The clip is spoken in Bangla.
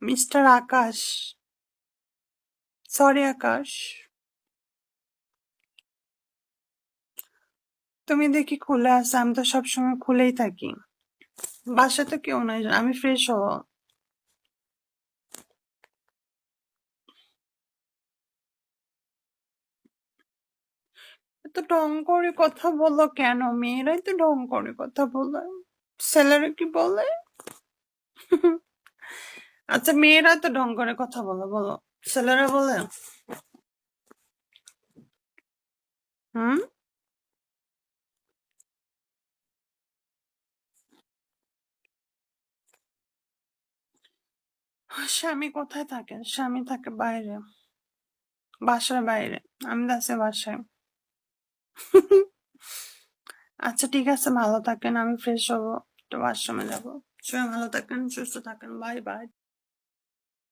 মিস্টার আকাশ, সরি আকাশ, তুমি দেখি খুলে আছে, আমি তো সবসময় খুলেই থাকি। বাসায় তো কেউ নাই, আমি ফ্রেশ হব। এত ঢং করে কথা বলো কেন? মেয়েরাই তো ঢং করে কথা বলে, ছেলেরা কি বলে? আচ্ছা, মেয়েরা তো ঢং করে কথা বলে, বলো ছেলেরা বলে? হুম। স্বামী কোথায় থাকে? স্বামী থাকে বাইরে, বাসার বাইরে। আমি আছি বাসায়। আচ্ছা ঠিক আছে, ভালো থাকেন, আমি ফ্রেশ হবো, একটু ওয়াশরুমে যাবো। সবাই ভালো থাকেন, সুস্থ থাকেন, বাই বাই।